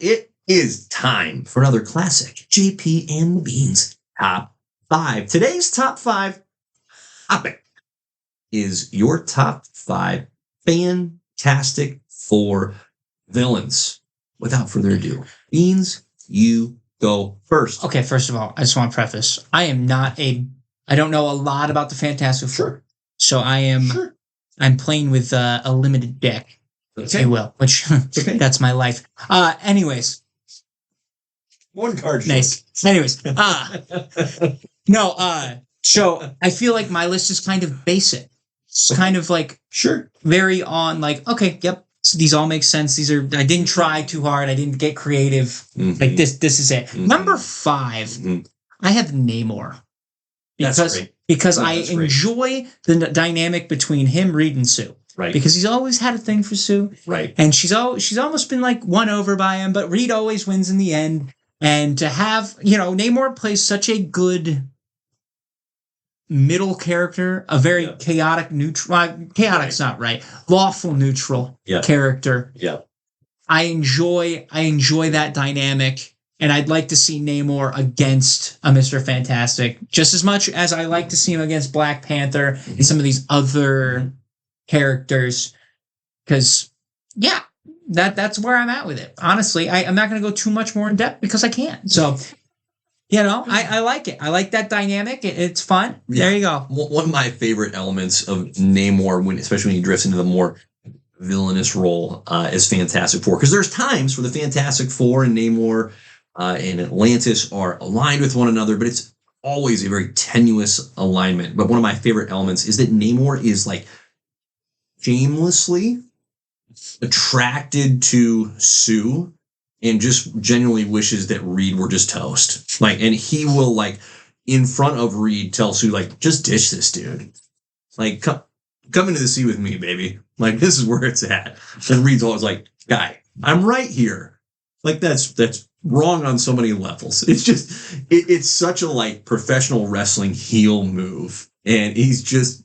It is time for another classic JP and the Beans Top 5. Today's Top 5 topic is your top 5 Fantastic Four villains. Without further ado, Beans, you go first. Okay, first of all, I just want to preface. I don't know a lot about the Fantastic Four. Sure. So I'm playing with a limited deck, if you will, which that's my life. Anyways. One card. Nice. Anyways. So I feel like my list is kind of basic. It's kind of like very on like, okay, yep. So these all make sense. I didn't try too hard. I didn't get creative. Mm-hmm. Like this is it. Mm-hmm. Number 5, I have Namor. Because I enjoy the dynamic between him, Reed, and Sue. Right. Because he's always had a thing for Sue. Right. And she's almost been like won over by him, but Reed always wins in the end. And to have, Namor plays such a good middle character, a very chaotic neutral, chaotic's not right, lawful neutral character. Yeah. I enjoy that dynamic. And I'd like to see Namor against a Mr. Fantastic just as much as I like to see him against Black Panther and some of these other characters. Because, that's where I'm at with it. Honestly, I'm not going to go too much more in depth because I can't. So, I like it. I like that dynamic. It's fun. Yeah. There you go. One of my favorite elements of Namor, especially when he drifts into the more villainous role, is Fantastic Four. Because there's times where the Fantastic Four and Namor and Atlantis are aligned with one another, but it's always a very tenuous alignment. But one of my favorite elements is that Namor is like shamelessly attracted to Sue and just genuinely wishes that Reed were just toast. And he will in front of Reed tell Sue, just ditch this dude. Come into the sea with me, baby. This is where it's at. And Reed's always like, guy, I'm right here. That's wrong on so many levels. It's just, it's such a professional wrestling heel move. And he's just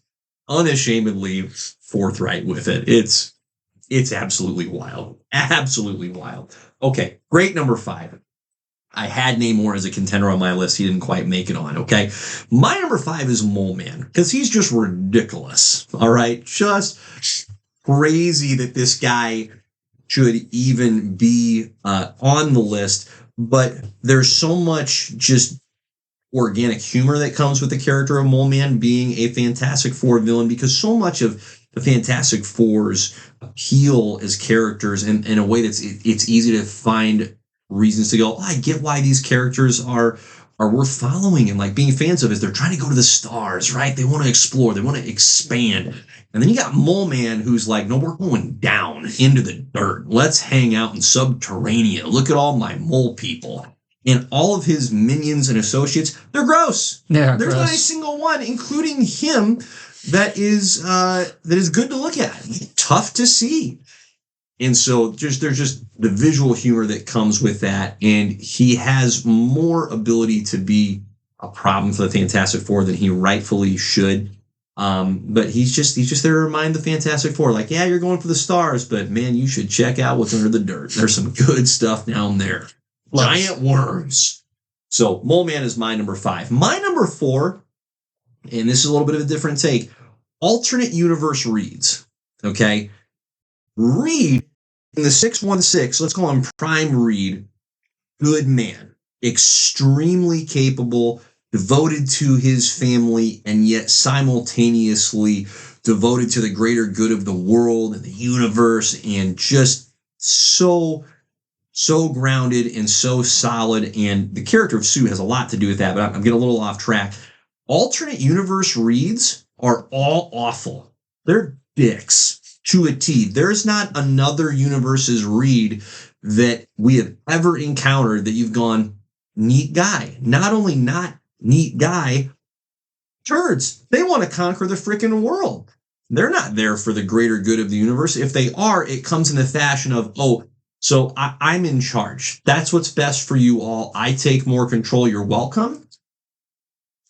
unashamedly forthright with it. It's absolutely wild. Absolutely wild. Okay, great number 5. I had Namor as a contender on my list. He didn't quite make it on, okay? My number 5 is Mole Man, because he's just ridiculous, all right? Just crazy that this guy should even be on the list, but there's so much just organic humor that comes with the character of Mole Man being a Fantastic Four villain, because so much of the Fantastic Four's appeal as characters in a way that's it's easy to find reasons to go, I get why these characters are worth following and being fans of, is they're trying to go to the stars, right? They want to explore, they want to expand. And then you got Mole Man, who's no, we're going down into the dirt. Let's hang out in Subterranea. Look at all my mole people. And all of his minions and associates, they're gross. There's not a single one, including him, that is good to look at. Tough to see. And so there's just the visual humor that comes with that. And he has more ability to be a problem for the Fantastic Four than he rightfully should. But he's just there to remind the Fantastic Four, you're going for the stars, but man, you should check out what's under the dirt. There's some good stuff down there. Giant worms. So Mole Man is my number 5. My number 4, and this is a little bit of a different take, alternate universe Reeds. Okay? Reed in the 616, let's call him Prime Reed, good man, extremely capable, devoted to his family, and yet simultaneously devoted to the greater good of the world and the universe, and just so grounded and so solid. And the character of Sue has a lot to do with that, but I'm getting a little off track. Alternate universe Reeds are all awful. They're dicks to a T. There's not another universe's Reed that we have ever encountered that you've gone, neat guy. Not only not neat guy, turds. They want to conquer the freaking world. They're not there for the greater good of the universe. If they are, it comes in the fashion of, so I'm in charge. That's what's best for you all. I take more control. You're welcome.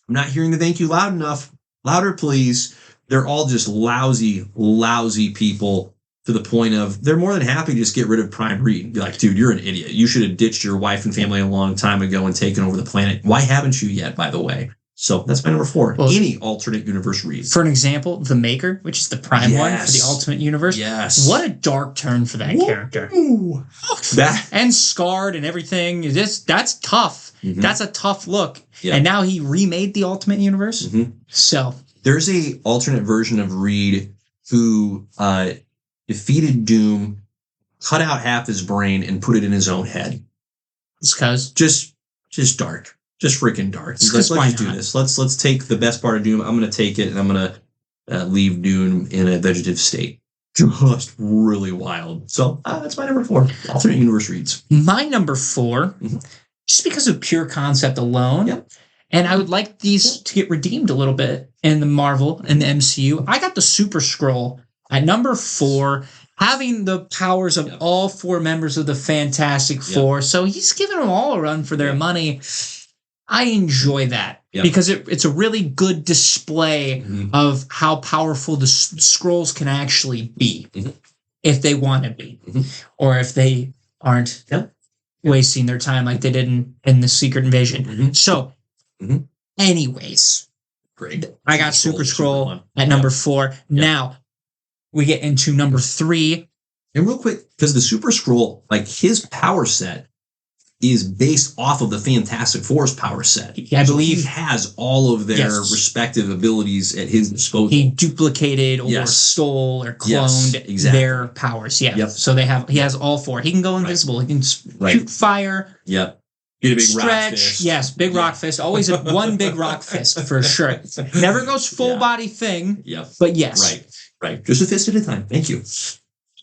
I'm not hearing the thank you loud enough. Louder, please. They're all just lousy people to the point of they're more than happy to just get rid of Prime Reed. Be like, dude, you're an idiot. You should have ditched your wife and family a long time ago and taken over the planet. Why haven't you yet, by the way? So that's my number 4. Well, any alternate universe Reed. For an example, the Maker, which is the Prime one for the Ultimate Universe. Yes. What a dark turn for that character. That And scarred and everything. That's tough. Mhm. That's a tough look. Yeah. And now he remade the Ultimate Universe. Mhm. So There's a alternate version of Reed who defeated Doom, cut out half his brain, and put it in his own head. it's because Just dark. Just freaking dark. He's Let's like, let's just do this. Let's take the best part of Doom. I'm going to take it and I'm going to leave Doom in a vegetative state. Just really wild. So that's my number 4. Alternate universe Reeds. my number 4, Mhm. just because of pure concept alone. Yep. And I would like these to get redeemed a little bit in the Marvel and the MCU. I got the Super Skrull at number 4, having the powers of Yep. all 4 members of the Fantastic Yep. Four. So he's giving them all a run for their Yep. money. I enjoy that Yep. because it's a really good display Mhm. of how powerful the Skrulls can actually be Mhm. if they want to be, Mhm. or if they aren't Yep. wasting their time like they did in the Secret Invasion. Mhm. So, Mhm. anyways, Great. I got Super Skrull one. at number 4. Now we get into number 3. And real quick, because the Super Skrull, like his power set is based off of the Fantastic Four's power set. I So believe he has all of their Yes. respective abilities at his disposal. he duplicated or Yes. stole or Yes, cloned exactly. their powers. Yeah. Yep. So he has all 4. He can go invisible. He can Right. shoot fire, Yep. Get a big rock stretch. fist. Yes, big Yeah. rock fist. Always one big rock fist for sure. Never goes full Yeah. body thing, Yep. but yes. Right. Right. Just a fist at a time. Thank you.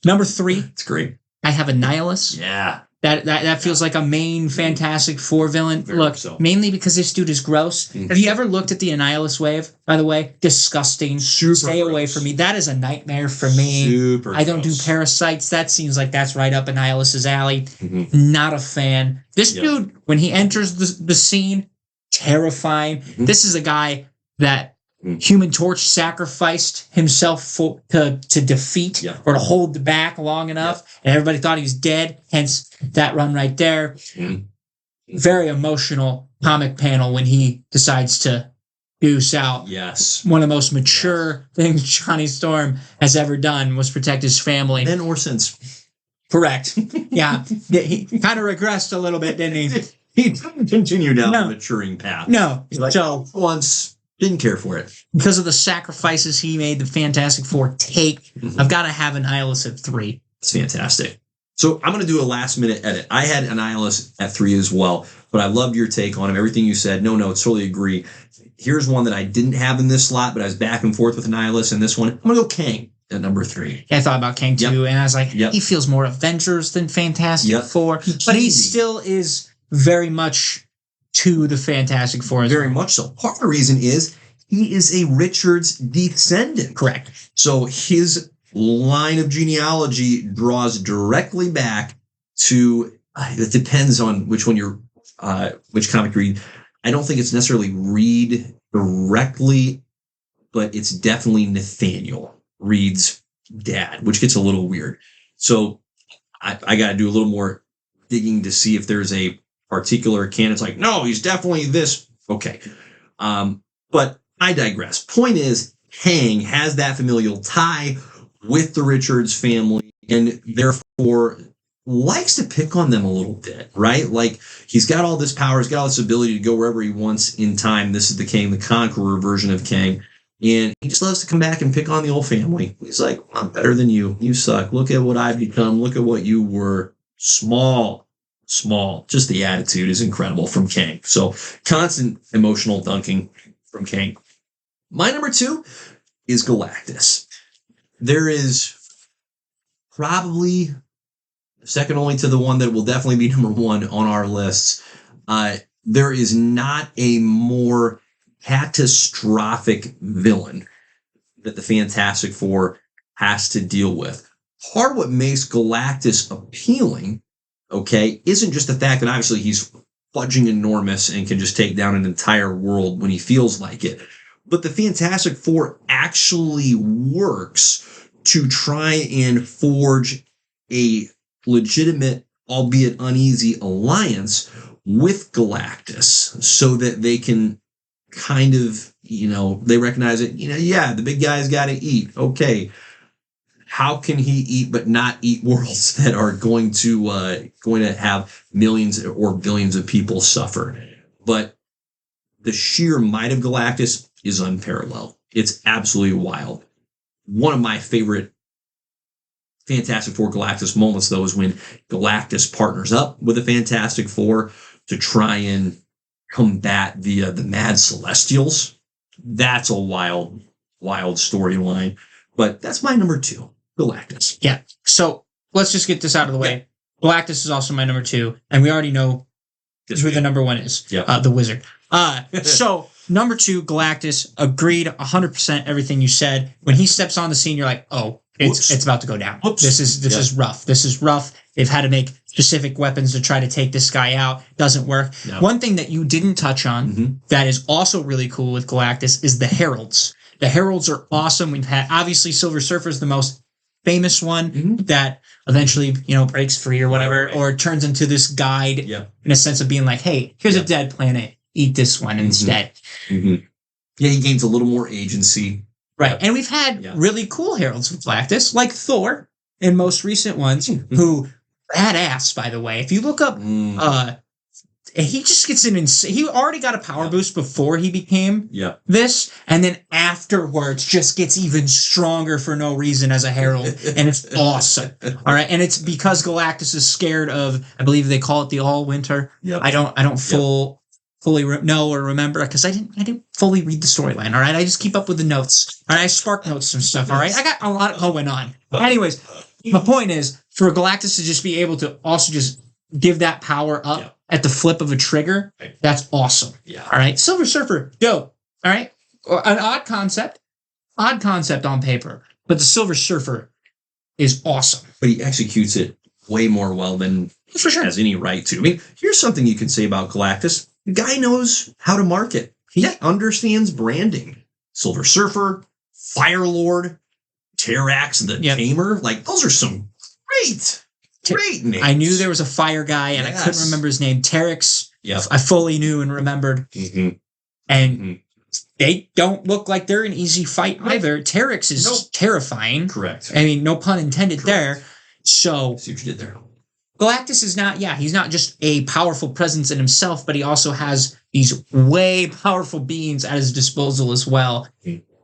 Number 3, It's great. I have a Nihilus. Yeah. That feels like a main Fantastic Four villain. Very Look, so. mainly because this dude is gross. Mhm. Have you ever looked at the Annihilus wave, by the way? Disgusting. Super Stay away gross. from me. That is a nightmare for me. Super I don't do gross. parasites. That seems like that's right up Annihilus's alley. Mhm. Not a fan. This Yep. dude, when he enters the scene, terrifying. Mhm. This is a guy that Mhm. Human Torch sacrificed himself to defeat Yeah. or to hold back long enough, and everybody thought he was dead. Hence that run right there. Mhm. Very emotional comic panel when he decides to goose out. Yes. One of the most mature things Johnny Storm has ever done was protect his family. Then or since. Correct. Yeah. He kind of regressed a little bit, didn't he? He didn't continue down No. the maturing path. No. He's like, So once, didn't care for it. because of the sacrifices he made the Fantastic Four take, I've got to have Annihilus at 3. It's fantastic. So I'm going to do a last minute edit. I had Annihilus at 3 as well, but I loved your take on him. Everything you said. No, totally agree. Here's one that I didn't have in this slot, but I was back and forth with Annihilus and this one. I'm going to go Kang at number 3. Yeah, I thought about Kang too, and I was like, Yep. he feels more Avengers than Fantastic Yep. Four, He but can he be. still is very much to the Fantastic Four. As Very well. much so. Part of the reason is he is a Richards descendant. Correct. So his line of genealogy draws directly back to, it depends on which one you're, which comic you read. I don't think it's necessarily Reed directly, but it's definitely Nathaniel, Reed's dad, which gets a little weird. So I got to do a little more digging to see if there's a particular canon. It's like, no, he's definitely this. Okay. But I digress. Point is, Kang has that familial tie with the Richards family and therefore likes to pick on them a little bit, right? Like he's got all this power, he's got all this ability to go wherever he wants in time. This is the Kang the Conqueror version of Kang. And he just loves to come back and pick on the old family. He's like, I'm better than you. You suck. Look at what I've become. Look at what you were. Small. Just the attitude is incredible from Kang. So constant emotional dunking from Kang. My number 2 is Galactus. There is probably second only to the one that will definitely be number 1 on our lists. There is not a more catastrophic villain that the Fantastic Four has to deal with. Part of what makes Galactus appealing, okay, isn't just the fact that obviously he's fudging enormous and can just take down an entire world when he feels like it, but the Fantastic Four actually works to try and forge a legitimate, albeit uneasy, alliance with Galactus so that they can kind of, they recognize it, yeah, the big guy's got to eat. Okay. How can he eat but not eat worlds that are going to have millions or billions of people suffer? But the sheer might of Galactus is unparalleled. It's absolutely wild. One of my favorite Fantastic Four Galactus moments, though, is when Galactus partners up with the Fantastic Four to try and combat the Mad Celestials. That's a wild storyline. But that's my number 2, Galactus. Yeah. So let's just get this out of the way. Yeah. Galactus is also my number 2, and we already know who the number 1 is. Yeah. The Wizard. So number 2, Galactus, agreed 100% everything you said. When he steps on the scene, you're like, oh, it's about to go down. Whoops. This is rough. This is rough. They've had to make specific weapons to try to take this guy out. Doesn't work. No. One thing that you didn't touch on that is also really cool with Galactus is the Heralds. The Heralds are awesome. We've had, obviously, Silver Surfer is the most famous one that eventually, breaks free or whatever, or turns into this guide in a sense of being like, hey, here's a dead planet. Eat this one instead. Yeah, he gains a little more agency. Right. And we've had really cool heralds with Galactus, like Thor in most recent ones, who badass, by the way. If you look up, he just gets an insane. He already got a power boost before he became this, and then afterwards just gets even stronger for no reason as a herald, and it's awesome. All right, and it's because Galactus is scared of, I believe they call it the All Winter. I don't fully know or remember because I didn't fully read the storyline. All right, I just keep up with the notes. All right, I spark notes some stuff. All right, I got a lot going on. Anyways, my point is for Galactus to just be able to also just give that power up at the flip of a trigger. That's awesome. Yeah. All right, Silver Surfer, dope. All right, an odd concept on paper, but the Silver Surfer is awesome. But he executes it way more well than for sure has any right to. I mean, here's something you can say about Galactus. The guy knows how to market. He understands branding. Silver Surfer, Fire Lord, Terrax the Tamer. Like, those are some great names. I knew there was a fire guy, and I couldn't remember his name. Terrax, I fully knew and remembered. And they don't look like they're an easy fight either. Terrax is terrifying. Correct. I mean, no pun intended there. So, see what you did there. Galactus is not, he's not just a powerful presence in himself, but he also has these way powerful beings at his disposal as well.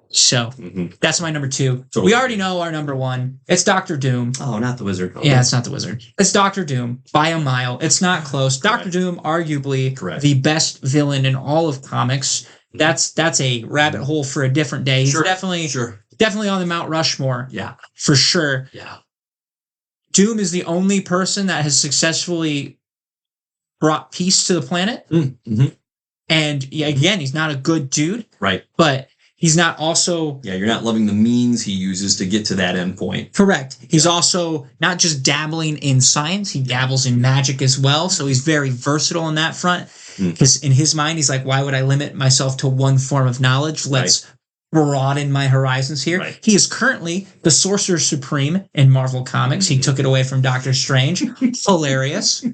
So, that's my number 2. Totally. We already know our number 1. It's Doctor Doom. Oh, not the Wizard. Okay. Yeah, it's not the Wizard. It's Doctor Doom by a mile. It's not close. Doctor Doom, arguably the best villain in all of comics. That's a rabbit hole for a different day. He's definitely on the Mount Rushmore. Yeah. For sure. Yeah. Doom is the only person that has successfully brought peace to the planet. And again, he's not a good dude. Right. But he's not also... Yeah, you're not loving the means he uses to get to that end point. Correct. He's also not just dabbling in science, he dabbles in magic as well. So he's very versatile on that front. Because in his mind, he's like, why would I limit myself to one form of knowledge? Let's broaden my horizons here. He is currently the Sorcerer Supreme in Marvel Comics. He took it away from Doctor Strange. Hilarious.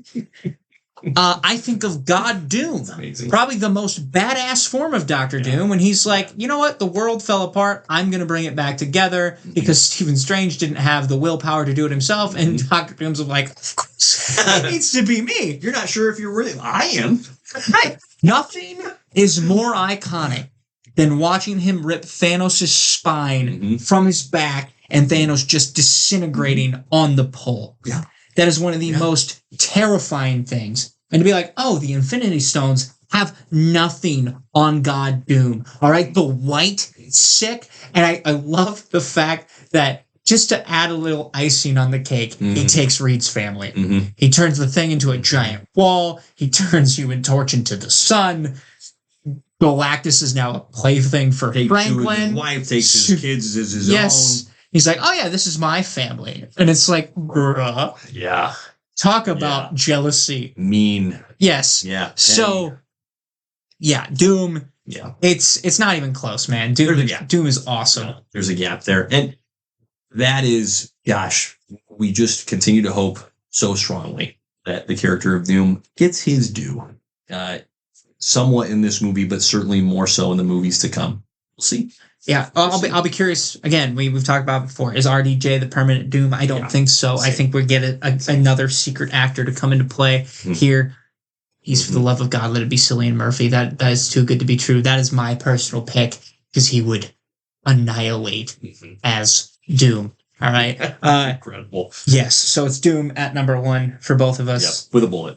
I think of God Doom, probably the most badass form of Doctor Doom, when he's like, you know what, the world fell apart, I'm going to bring it back together, because Stephen Strange didn't have the willpower to do it himself, and Doctor Doom's like, of course, it needs to be me. You're not sure if you're really... I am. Right. Nothing is more iconic than watching him rip Thanos' spine from his back and Thanos just disintegrating on the pole. Yeah. That is one of the most terrifying things. And to be like, oh, the Infinity Stones have nothing on God Doom. All right? The white, sick. And I love the fact that just to add a little icing on the cake, he takes Reed's family. He turns the thing into a giant wall. He turns Human Torch into the sun. Galactus is now a plaything for Franklin. His wife takes his kids as his own. He's like, oh yeah, this is my family. And it's like, bruh. Yeah. Talk about jealousy. Mean. Yes. Yeah. So, yeah, Doom. Yeah. It's not even close, man. Doom is awesome. Yeah, there's a gap there. And that is, gosh, we just continue to hope so strongly that the character of Doom gets his due. Somewhat in this movie, but certainly more so in the movies to come. We'll see. Yeah, I'll be curious. Again, we've talked about it before. Is RDJ the permanent Doom? I don't think so. Same. I think we get another secret actor to come into play here. He's for the love of God, let it be Cillian Murphy. That is too good to be true. That is my personal pick because he would annihilate as Doom. All right. Incredible. Yes. So it's Doom at number 1 for both of us. Yep, with a bullet.